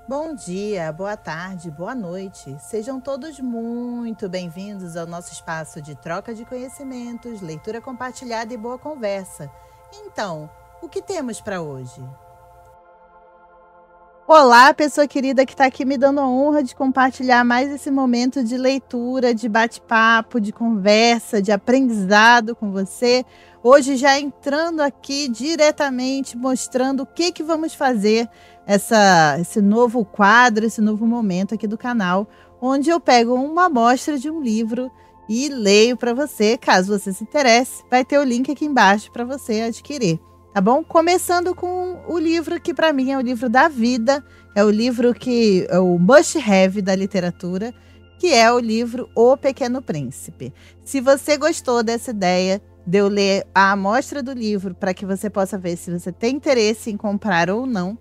Bom dia, boa tarde, boa noite. Sejam todos muito bem-vindos ao nosso espaço de troca de conhecimentos, leitura compartilhada e boa conversa. Então, o que temos para hoje? Olá, pessoa querida que está aqui me dando a honra de compartilhar mais esse momento de leitura, de bate-papo, de conversa, de aprendizado com você. Hoje já entrando aqui diretamente, mostrando o que vamos fazer, esse novo quadro, esse novo momento aqui do canal, onde eu pego uma amostra de um livro e leio para você. Caso você se interesse, vai ter o link aqui embaixo para você adquirir. Tá bom? Começando com o livro que para mim é o livro da vida, é o livro que é o must-have da literatura, que é o livro O Pequeno Príncipe. Se você gostou dessa ideia de eu ler a amostra do livro para que você possa ver se você tem interesse em comprar ou não,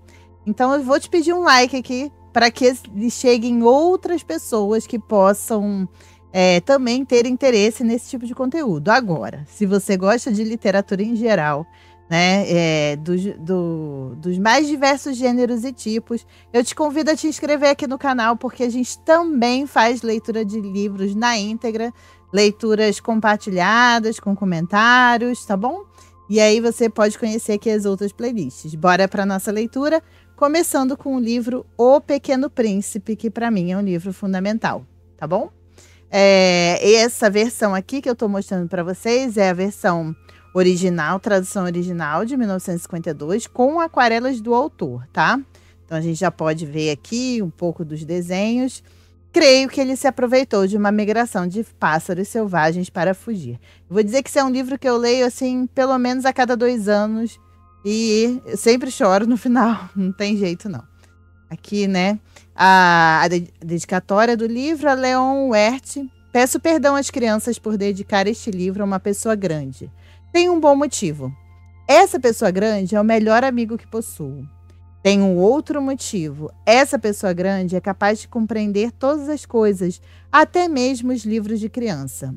então eu vou te pedir um like aqui para que cheguem outras pessoas que possam também ter interesse nesse tipo de conteúdo. Agora, se você gosta de literatura em geral, né, dos mais diversos gêneros e tipos, eu te convido a te inscrever aqui no canal, porque a gente também faz leitura de livros na íntegra, leituras compartilhadas com comentários, tá bom? E aí você pode conhecer aqui as outras playlists. Bora para nossa leitura, começando com o livro O Pequeno Príncipe, que para mim é um livro fundamental, tá bom? Essa versão aqui que eu estou mostrando para vocês é a versão original, tradução original de 1952, com aquarelas do autor, tá? Então a gente já pode ver aqui um pouco dos desenhos. Creio que ele se aproveitou de uma migração de pássaros selvagens para fugir. Eu vou dizer que esse é um livro que eu leio assim, pelo menos a cada 2 anos, e eu sempre choro no final, não tem jeito não. Aqui, né, a dedicatória do livro a Leon Wert. Peço perdão às crianças por dedicar este livro a uma pessoa grande. Tem um bom motivo. Essa pessoa grande é o melhor amigo que possuo. Tem um outro motivo. Essa pessoa grande é capaz de compreender todas as coisas, até mesmo os livros de criança.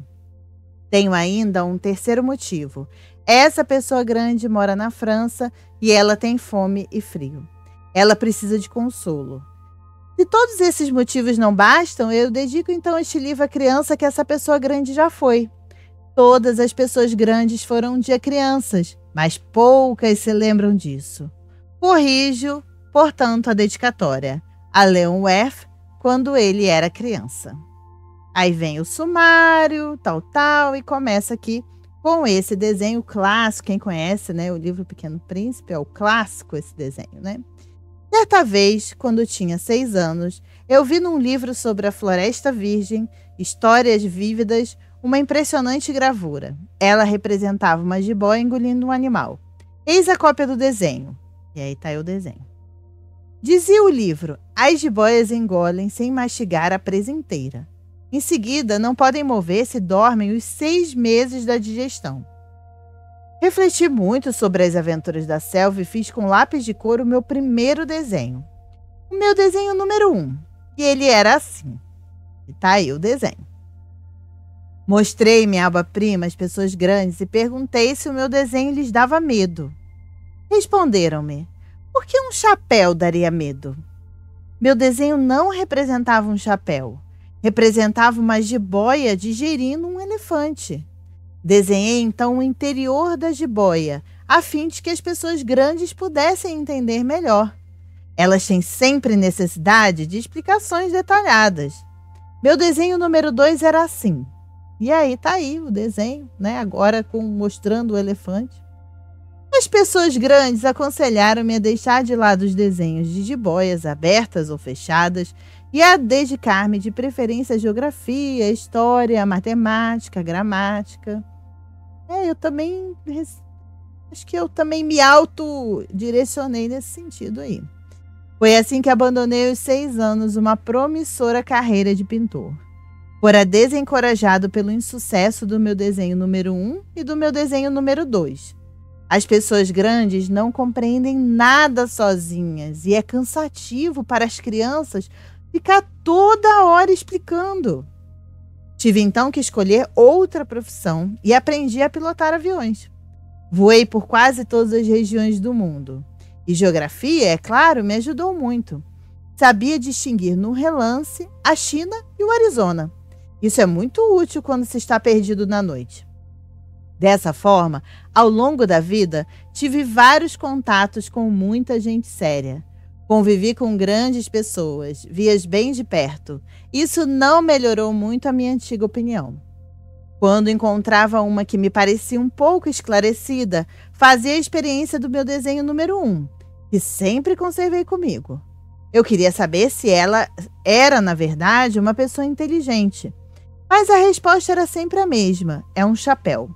Tenho ainda um terceiro motivo. Essa pessoa grande mora na França e ela tem fome e frio. Ela precisa de consolo. Se todos esses motivos não bastam, eu dedico então este livro à criança que essa pessoa grande já foi. Todas as pessoas grandes foram um dia crianças, mas poucas se lembram disso. Corrijo, portanto, a dedicatória a Leon Wert quando ele era criança. Aí vem o sumário, tal, e começa aqui com esse desenho clássico. Quem conhece, né, o livro Pequeno Príncipe, é o clássico esse desenho, né? Certa vez, quando tinha 6 anos, eu vi num livro sobre a Floresta Virgem, Histórias Vívidas, uma impressionante gravura. Ela representava uma jiboia engolindo um animal. Eis a cópia do desenho. E aí tá aí o desenho. Dizia o livro: as jiboias engolem sem mastigar a presa inteira. Em seguida, não podem mover-se e dormem os 6 meses da digestão. Refleti muito sobre as aventuras da selva e fiz com lápis de cor o meu primeiro desenho. O meu desenho número 1. E ele era assim. E tá aí o desenho. Mostrei minha obra-prima às pessoas grandes e perguntei se o meu desenho lhes dava medo. Responderam-me: por que um chapéu daria medo? Meu desenho não representava um chapéu. Representava uma jiboia digerindo um elefante. Desenhei então o interior da jiboia, a fim de que as pessoas grandes pudessem entender melhor. Elas têm sempre necessidade de explicações detalhadas. Meu desenho número 2 era assim. E aí tá aí o desenho, né? Agora mostrando o elefante. As pessoas grandes aconselharam-me a deixar de lado os desenhos de jiboias abertas ou fechadas e a dedicar-me de preferência à geografia, história, matemática, gramática. Eu também acho que eu também me autodirecionei nesse sentido aí. Foi assim que abandonei aos 6 anos uma promissora carreira de pintor. Fora desencorajado pelo insucesso do meu desenho número 1 e do meu desenho número 2. As pessoas grandes não compreendem nada sozinhas e é cansativo para as crianças ficar toda hora explicando. Tive então que escolher outra profissão e aprendi a pilotar aviões. Voei por quase todas as regiões do mundo. E geografia, é claro, me ajudou muito. sabia distinguir no relance a China e o Arizona. Isso é muito útil quando se está perdido na noite. Dessa forma, ao longo da vida, tive vários contatos com muita gente séria. Convivi com grandes pessoas, vi-as bem de perto. Isso não melhorou muito a minha antiga opinião. Quando encontrava uma que me parecia um pouco esclarecida, fazia a experiência do meu desenho número 1, que sempre conservei comigo. Eu queria saber se ela era, na verdade, uma pessoa inteligente. Mas a resposta era sempre a mesma: é um chapéu.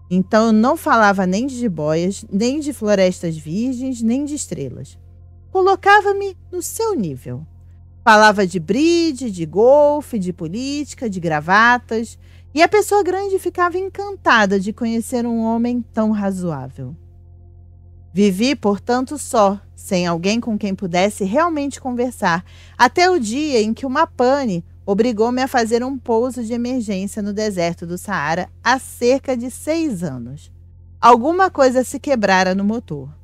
Então eu não falava nem de jiboias, nem de florestas virgens, nem de estrelas. Colocava-me no seu nível. Falava de bridge, de golfe, de política, de gravatas, e a pessoa grande ficava encantada de conhecer um homem tão razoável. Vivi, portanto, só, sem alguém com quem pudesse realmente conversar, até o dia em que uma pane obrigou-me a fazer um pouso de emergência no deserto do Saara há cerca de 6 anos. Alguma coisa se quebrara no motor.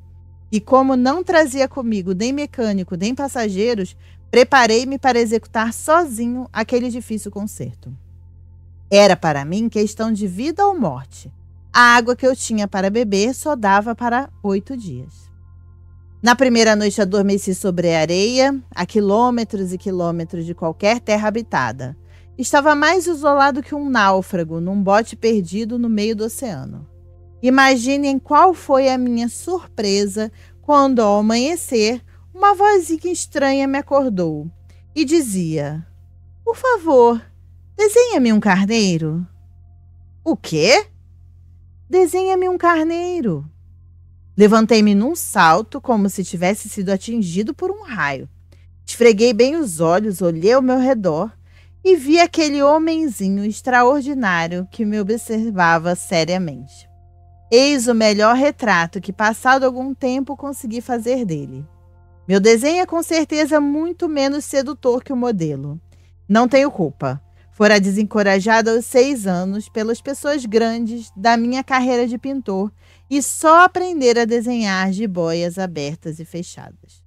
E como não trazia comigo nem mecânico nem passageiros, preparei-me para executar sozinho aquele difícil conserto. Era para mim questão de vida ou morte. A água que eu tinha para beber só dava para 8 dias. Na primeira noite adormeci sobre a areia, a quilômetros e quilômetros de qualquer terra habitada. Estava mais isolado que um náufrago num bote perdido no meio do oceano. Imaginem qual foi a minha surpresa quando, ao amanhecer, uma vozinha estranha me acordou e dizia: "Por favor, desenha-me um carneiro." "O quê?" "Desenha-me um carneiro." Levantei-me num salto, como se tivesse sido atingido por um raio. Esfreguei bem os olhos, olhei ao meu redor e vi aquele homenzinho extraordinário que me observava seriamente. Eis o melhor retrato que, passado algum tempo, consegui fazer dele. Meu desenho é com certeza muito menos sedutor que o modelo. Não tenho culpa. Fora desencorajado aos 6 anos pelas pessoas grandes da minha carreira de pintor e só aprender a desenhar jiboias abertas e fechadas.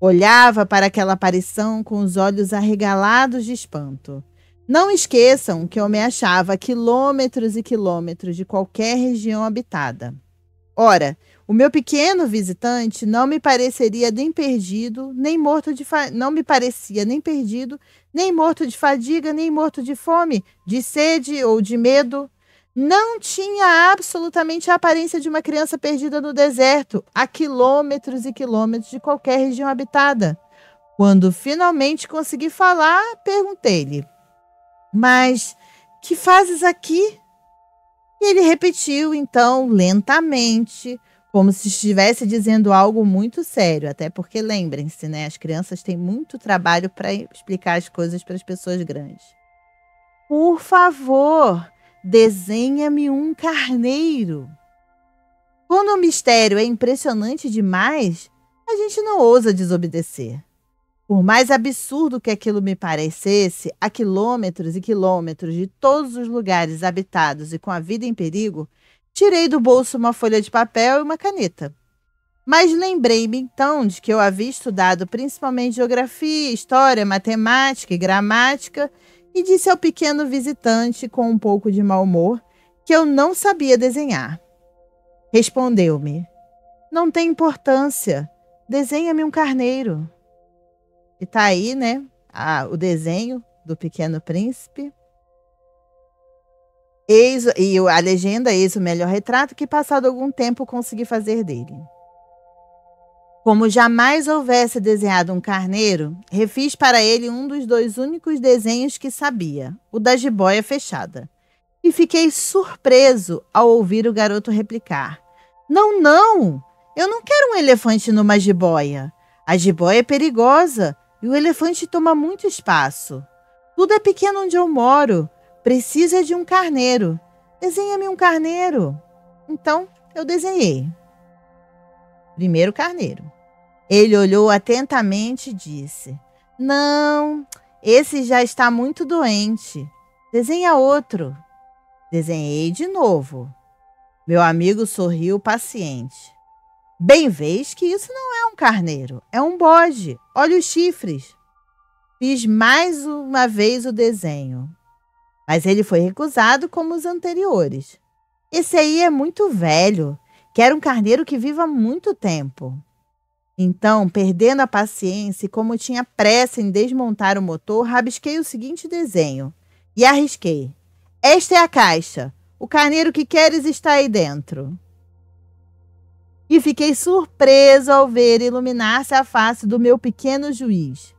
Olhava para aquela aparição com os olhos arregalados de espanto. Não esqueçam que eu me achava a quilômetros e quilômetros de qualquer região habitada. Ora, o meu pequeno visitante não me pareceria nem perdido, nem morto de não me parecia nem perdido, nem morto de fadiga, nem morto de fome, de sede ou de medo. Não tinha absolutamente a aparência de uma criança perdida no deserto, a quilômetros e quilômetros de qualquer região habitada. Quando finalmente consegui falar, perguntei-lhe: "Mas que fazes aqui?" E ele repetiu, então, lentamente, como se estivesse dizendo algo muito sério, até porque, lembrem-se, né, as crianças têm muito trabalho para explicar as coisas para as pessoas grandes. "Por favor, desenha-me um carneiro." Quando o mistério é impressionante demais, a gente não ousa desobedecer. Por mais absurdo que aquilo me parecesse, a quilômetros e quilômetros de todos os lugares habitados e com a vida em perigo, tirei do bolso uma folha de papel e uma caneta. Mas lembrei-me então de que eu havia estudado principalmente geografia, história, matemática e gramática e disse ao pequeno visitante, com um pouco de mau humor, que eu não sabia desenhar. Respondeu-me: "Não tem importância, desenha-me um carneiro." E tá aí, né, o desenho do Pequeno Príncipe. E a legenda: "Eis o melhor retrato que, passado algum tempo, consegui fazer dele." Como jamais houvesse desenhado um carneiro, refiz para ele um dos 2 únicos desenhos que sabia, o da jiboia fechada. E fiquei surpreso ao ouvir o garoto replicar: "Não, não! Eu não quero um elefante numa jiboia. A jiboia é perigosa e o elefante toma muito espaço. Tudo é pequeno onde eu moro. Precisa de um carneiro. Desenha-me um carneiro." Então, eu desenhei. Primeiro carneiro. Ele olhou atentamente e disse: "Não, esse já está muito doente. Desenha outro." Desenhei de novo. Meu amigo sorriu paciente. Bem vês que isso não é um carneiro, é um bode. Olha os chifres. Fiz mais uma vez o desenho, mas ele foi recusado como os anteriores. Esse aí é muito velho, quero um carneiro que viva muito tempo. Então, perdendo a paciência e como tinha pressa em desmontar o motor, rabisquei o seguinte desenho e arrisquei. Esta é a caixa. O carneiro que queres está aí dentro. E fiquei surpreso ao ver iluminar-se a face do meu pequeno juiz.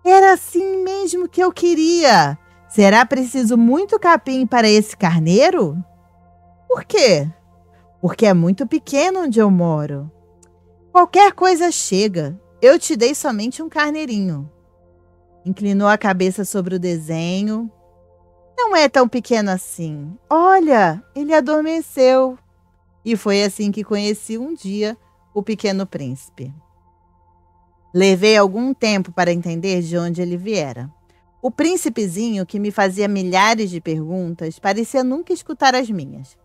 Era assim mesmo que eu queria. Será preciso muito capim para esse carneiro? Por quê? Porque é muito pequeno onde eu moro. Qualquer coisa chega. Eu te dei somente um carneirinho. Inclinou a cabeça sobre o desenho. Não é tão pequeno assim. Olha, ele adormeceu. E foi assim que conheci um dia o Pequeno Príncipe. Levei algum tempo para entender de onde ele viera. O príncipezinho, que me fazia milhares de perguntas, parecia nunca escutar as minhas.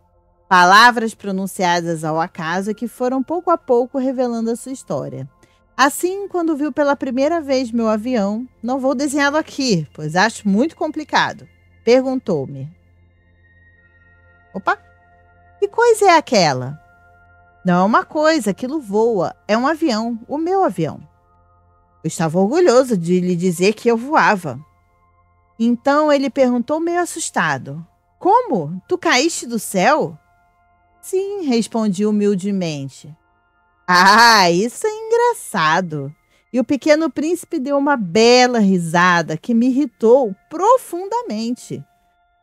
Palavras pronunciadas ao acaso que foram pouco a pouco revelando a sua história. Assim, quando viu pela primeira vez meu avião, não vou desenhá-lo aqui, pois acho muito complicado, perguntou-me. Opa! Que coisa é aquela? Não é uma coisa, aquilo voa. É um avião, o meu avião. Eu estava orgulhoso de lhe dizer que eu voava. Então ele perguntou meio assustado. Como? Tu caíste do céu? Sim, respondi humildemente. Ah, isso é engraçado. E o Pequeno Príncipe deu uma bela risada que me irritou profundamente.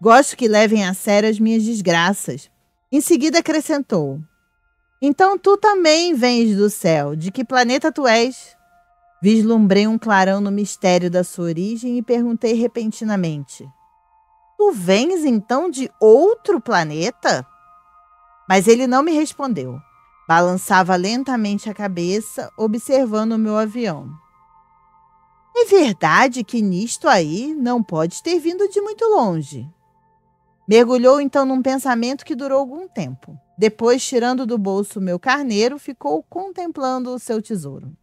Gosto que levem a sério as minhas desgraças. Em seguida acrescentou. Então tu também vens do céu. De que planeta tu és? Vislumbrei um clarão no mistério da sua origem e perguntei repentinamente. Tu vens então de outro planeta? Mas ele não me respondeu. Balançava lentamente a cabeça, observando o meu avião. É verdade que nisto aí não pode ter vindo de muito longe. Mergulhou então num pensamento que durou algum tempo. Depois, tirando do bolso o meu carneiro, ficou contemplando o seu tesouro.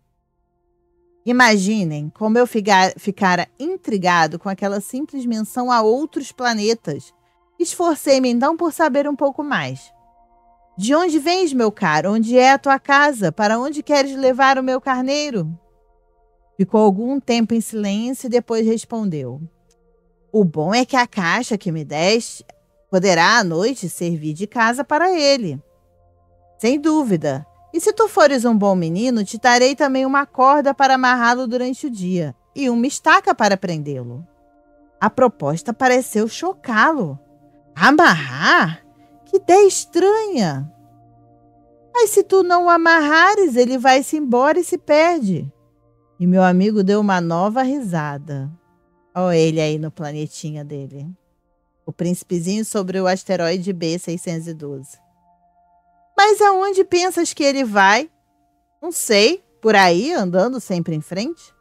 Imaginem como eu ficara intrigado com aquela simples menção a outros planetas. Esforcei-me então por saber um pouco mais. De onde vens, meu caro? Onde é a tua casa? Para onde queres levar o meu carneiro? Ficou algum tempo em silêncio e depois respondeu. O bom é que a caixa que me deste poderá à noite servir de casa para ele. Sem dúvida. E se tu fores um bom menino, te darei também uma corda para amarrá-lo durante o dia e uma estaca para prendê-lo. A proposta pareceu chocá-lo. Amarrar? Que ideia estranha! Mas se tu não o amarrares, ele vai-se embora e se perde. E meu amigo deu uma nova risada. Olha ele aí no planetinha dele. O príncipezinho sobre o asteroide B612. Mas aonde pensas que ele vai? Não sei, por aí, andando sempre em frente?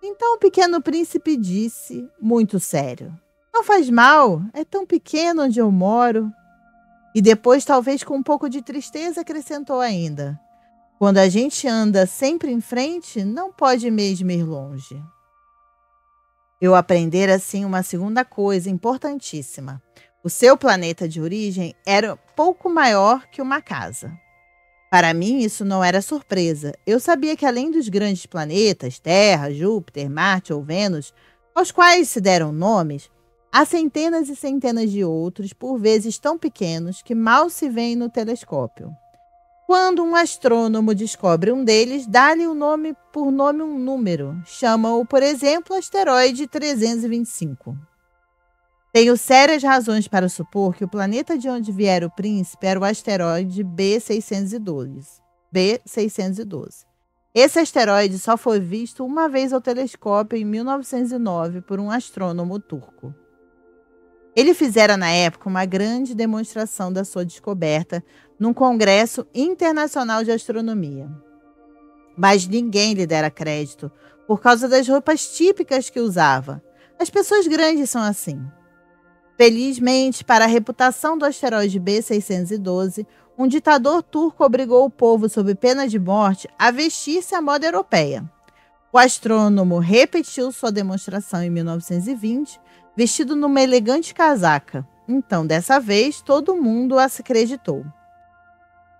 Então o Pequeno Príncipe disse, muito sério. Não faz mal, é tão pequeno onde eu moro. E depois, talvez com um pouco de tristeza, acrescentou ainda. Quando a gente anda sempre em frente, não pode mesmo ir longe. Eu aprender assim uma segunda coisa importantíssima. O seu planeta de origem era pouco maior que uma casa. Para mim, isso não era surpresa. Eu sabia que além dos grandes planetas, Terra, Júpiter, Marte ou Vênus, aos quais se deram nomes, há centenas e centenas de outros, por vezes tão pequenos que mal se veem no telescópio. Quando um astrônomo descobre um deles, dá-lhe por nome um número. Chama-o, por exemplo, asteroide 325. Tenho sérias razões para supor que o planeta de onde viera o príncipe era o asteroide B612. Esse asteroide só foi visto uma vez ao telescópio em 1909 por um astrônomo turco. Ele fizera na época uma grande demonstração da sua descoberta num congresso internacional de astronomia. Mas ninguém lhe dera crédito por causa das roupas típicas que usava. As pessoas grandes são assim. Felizmente, para a reputação do asteroide B612, Um ditador turco obrigou o povo, sob pena de morte, a vestir-se à moda europeia. O astrônomo repetiu sua demonstração em 1920, vestido numa elegante casaca. Então, dessa vez, todo mundo as acreditou.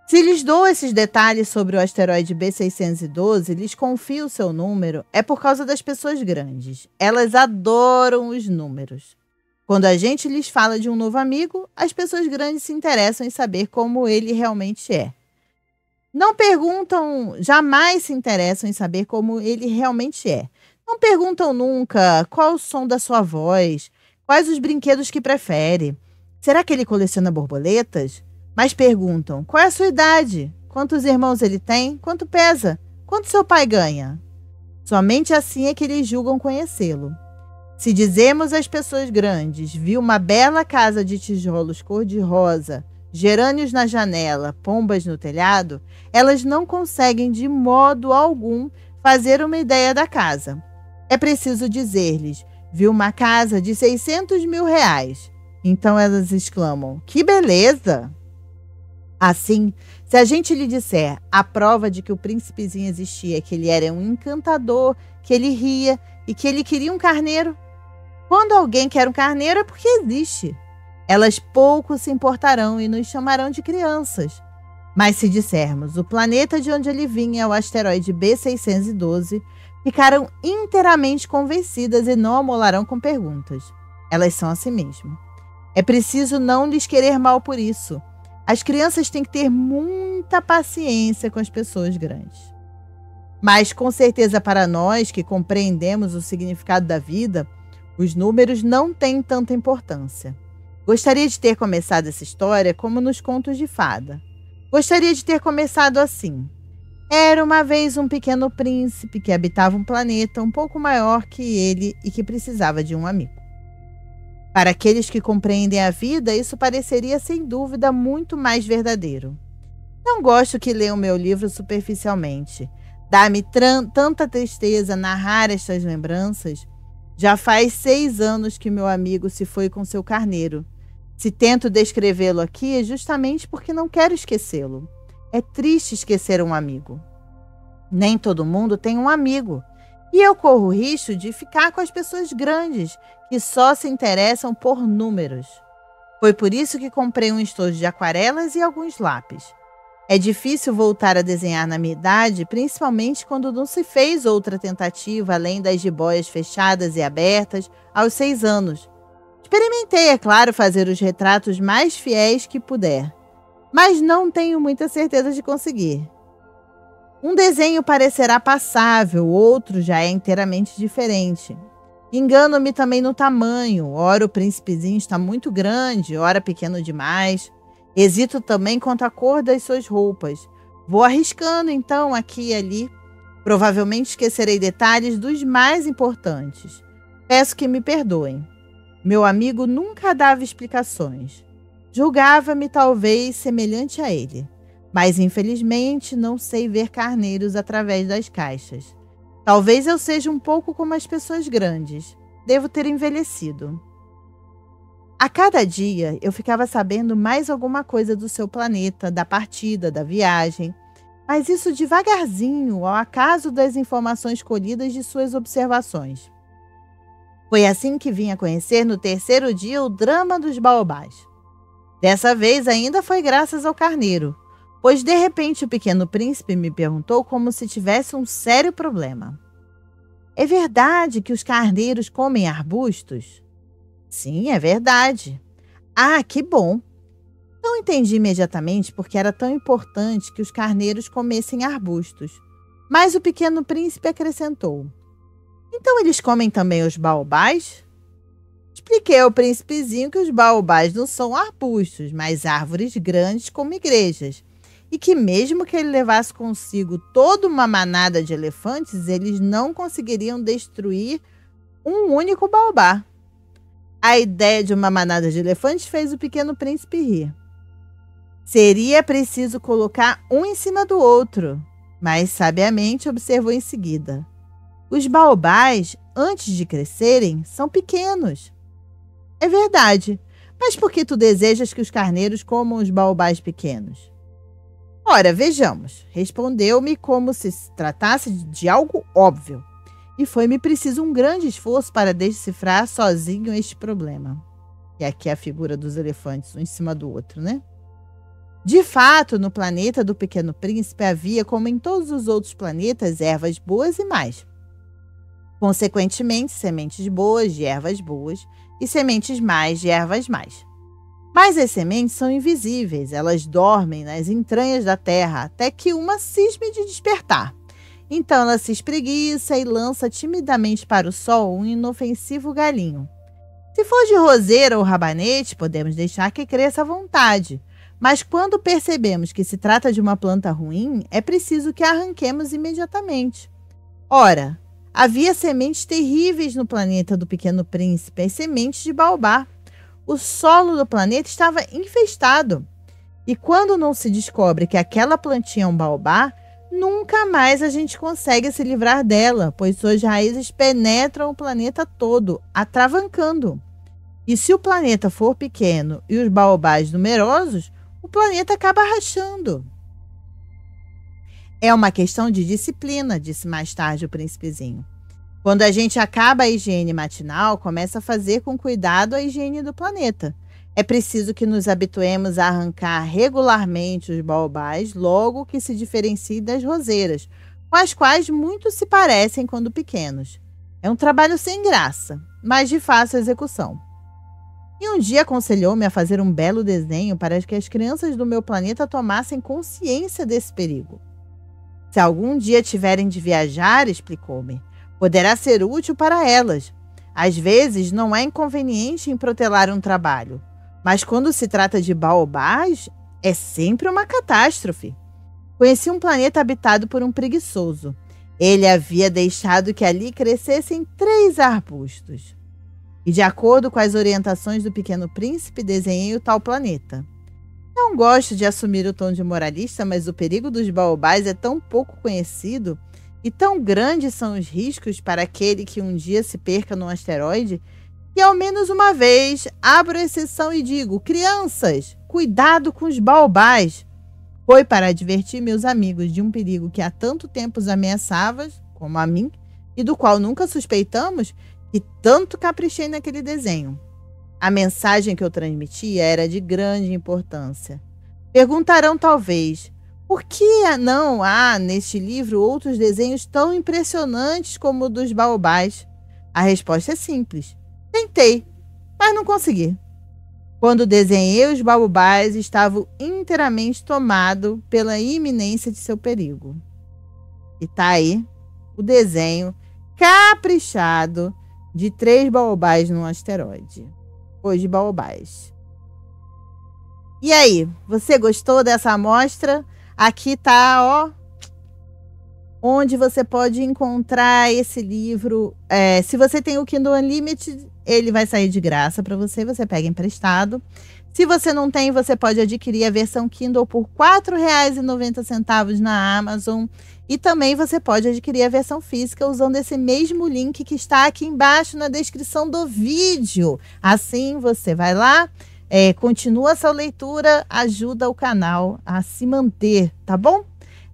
Se lhes dou esses detalhes sobre o asteroide B612, lhes confio o seu número, é por causa das pessoas grandes. Elas adoram os números. Quando a gente lhes fala de um novo amigo, as pessoas grandes se interessam em saber como ele realmente é. Não perguntam, jamais se interessam em saber como ele realmente é. Não perguntam nunca qual o som da sua voz, quais os brinquedos que prefere. Será que ele coleciona borboletas? Mas perguntam, qual é a sua idade? Quantos irmãos ele tem? Quanto pesa? Quanto seu pai ganha? Somente assim é que eles julgam conhecê-lo. Se dizemos às pessoas grandes, vi uma bela casa de tijolos cor-de-rosa, gerânios na janela, pombas no telhado, elas não conseguem de modo algum fazer uma ideia da casa. É preciso dizer-lhes, vi uma casa de 600 mil reais. Então elas exclamam, que beleza! Assim, se a gente lhe disser a prova de que o príncipezinho existia, que ele era um encantador, que ele ria e que ele queria um carneiro, quando alguém quer um carneiro é porque existe. Elas pouco se importarão e nos chamarão de crianças. Mas se dissermos o planeta de onde ele vinha é o asteroide B612, ficarão inteiramente convencidas e não amolarão com perguntas. Elas são assim mesmo. É preciso não lhes querer mal por isso. As crianças têm que ter muita paciência com as pessoas grandes. Mas, com certeza, para nós que compreendemos o significado da vida, os números não têm tanta importância. Gostaria de ter começado essa história como nos contos de fada. Gostaria de ter começado assim. Era uma vez um pequeno príncipe que habitava um planeta um pouco maior que ele e que precisava de um amigo. Para aqueles que compreendem a vida, isso pareceria sem dúvida muito mais verdadeiro. Não gosto que leiam meu livro superficialmente. Dá-me tanta tristeza narrar estas lembranças. Já faz 6 anos que meu amigo se foi com seu carneiro. Se tento descrevê-lo aqui é justamente porque não quero esquecê-lo. É triste esquecer um amigo. Nem todo mundo tem um amigo. E eu corro o risco de ficar com as pessoas grandes, que só se interessam por números. Foi por isso que comprei um estojo de aquarelas e alguns lápis. É difícil voltar a desenhar na minha idade, principalmente quando não se fez outra tentativa além das jiboias fechadas e abertas aos 6 anos. Experimentei, é claro, fazer os retratos mais fiéis que puder, mas não tenho muita certeza de conseguir. Um desenho parecerá passável, outro já é inteiramente diferente. Engano-me também no tamanho, ora o príncipezinho está muito grande, ora pequeno demais. Hesito também quanto à cor das suas roupas. Vou arriscando então aqui e ali. Provavelmente esquecerei detalhes dos mais importantes. Peço que me perdoem. Meu amigo nunca dava explicações. Julgava-me talvez semelhante a ele. Mas infelizmente não sei ver carneiros através das caixas. Talvez eu seja um pouco como as pessoas grandes. Devo ter envelhecido. A cada dia eu ficava sabendo mais alguma coisa do seu planeta, da partida, da viagem, mas isso devagarzinho, ao acaso das informações colhidas de suas observações. Foi assim que vim a conhecer no 3º dia o drama dos baobás. Dessa vez ainda foi graças ao carneiro, pois de repente o pequeno príncipe me perguntou como se tivesse um sério problema. É verdade que os carneiros comem arbustos? Sim, é verdade. Ah, que bom! Não entendi imediatamente porque era tão importante que os carneiros comessem arbustos. Mas o pequeno príncipe acrescentou. Então eles comem também os baobás? Expliquei ao príncipezinho que os baobás não são arbustos, mas árvores grandes como igrejas. E que mesmo que ele levasse consigo toda uma manada de elefantes, eles não conseguiriam destruir um único baobá. A ideia de uma manada de elefantes fez o pequeno príncipe rir. Seria preciso colocar um em cima do outro, mas sabiamente observou em seguida. Os baobás, antes de crescerem, são pequenos. É verdade, mas por que tu desejas que os carneiros comam os baobás pequenos? Ora, vejamos. Respondeu-me como se tratasse de algo óbvio. E foi-me preciso um grande esforço para decifrar sozinho este problema. E aqui é a figura dos elefantes, um em cima do outro, né? De fato, no planeta do Pequeno Príncipe havia, como em todos os outros planetas, ervas boas e más. Consequentemente, sementes boas de ervas boas e sementes más de ervas más. Mas as sementes são invisíveis, elas dormem nas entranhas da terra até que uma cisme de despertar. Então ela se espreguiça e lança timidamente para o sol um inofensivo galinho. Se for de roseira ou rabanete, podemos deixar que cresça à vontade. Mas quando percebemos que se trata de uma planta ruim, é preciso que a arranquemos imediatamente. Ora, havia sementes terríveis no planeta do Pequeno Príncipe, as sementes de baobá. O solo do planeta estava infestado. E quando não se descobre que aquela plantinha é um baobá, nunca mais a gente consegue se livrar dela, pois suas raízes penetram o planeta todo, atravancando. E se o planeta for pequeno e os baobás numerosos, o planeta acaba rachando. É uma questão de disciplina, disse mais tarde o príncipezinho. Quando a gente acaba a higiene matinal, começa a fazer com cuidado a higiene do planeta. É preciso que nos habituemos a arrancar regularmente os baobás logo que se diferenciem das roseiras, com as quais muitos se parecem quando pequenos. É um trabalho sem graça, mas de fácil execução. E um dia aconselhou-me a fazer um belo desenho para que as crianças do meu planeta tomassem consciência desse perigo. Se algum dia tiverem de viajar, explicou-me, poderá ser útil para elas. Às vezes não é inconveniente em protelar um trabalho, mas quando se trata de baobás, é sempre uma catástrofe. Conheci um planeta habitado por um preguiçoso. Ele havia deixado que ali crescessem 3 arbustos. E de acordo com as orientações do Pequeno Príncipe, desenhei o tal planeta. Não gosto de assumir o tom de moralista, mas o perigo dos baobás é tão pouco conhecido e tão grandes são os riscos para aquele que um dia se perca num asteroide, que ao menos uma vez abro exceção e digo: crianças, cuidado com os baobás. Foi para advertir meus amigos de um perigo que há tanto tempo os ameaçava, como a mim, e do qual nunca suspeitamos, que tanto caprichei naquele desenho. A mensagem que eu transmitia era de grande importância. Perguntarão talvez, por que não há neste livro outros desenhos tão impressionantes como o dos baobás? A resposta é simples. Tentei, mas não consegui. Quando desenhei os baobás, estava inteiramente tomado pela iminência de seu perigo. E está aí o desenho caprichado de 3 baobás num asteroide. Ou de baobás. E aí, você gostou dessa amostra? Aqui tá, ó, onde você pode encontrar esse livro. Se você tem o Kindle Unlimited, ele vai sair de graça para você, você pega emprestado. Se você não tem, você pode adquirir a versão Kindle por R$ 4,90 na Amazon. E também você pode adquirir a versão física usando esse mesmo link que está aqui embaixo na descrição do vídeo. Assim, você vai lá, continua a sua leitura, ajuda o canal a se manter, tá bom?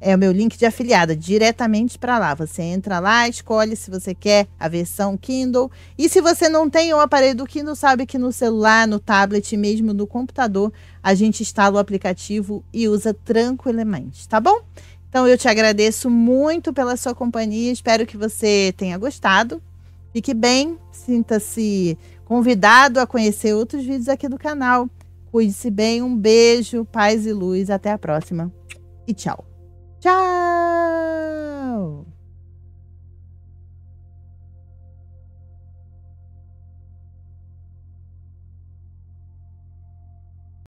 É o meu link de afiliada, diretamente para lá. Você entra lá, escolhe se você quer a versão Kindle. E se você não tem o aparelho do Kindle, sabe que no celular, no tablet, mesmo no computador, a gente instala o aplicativo e usa tranquilamente, tá bom? Então, eu te agradeço muito pela sua companhia. Espero que você tenha gostado. Fique bem, sinta-se convidado a conhecer outros vídeos aqui do canal. Cuide-se bem, um beijo, paz e luz. Até a próxima e tchau. Tchau!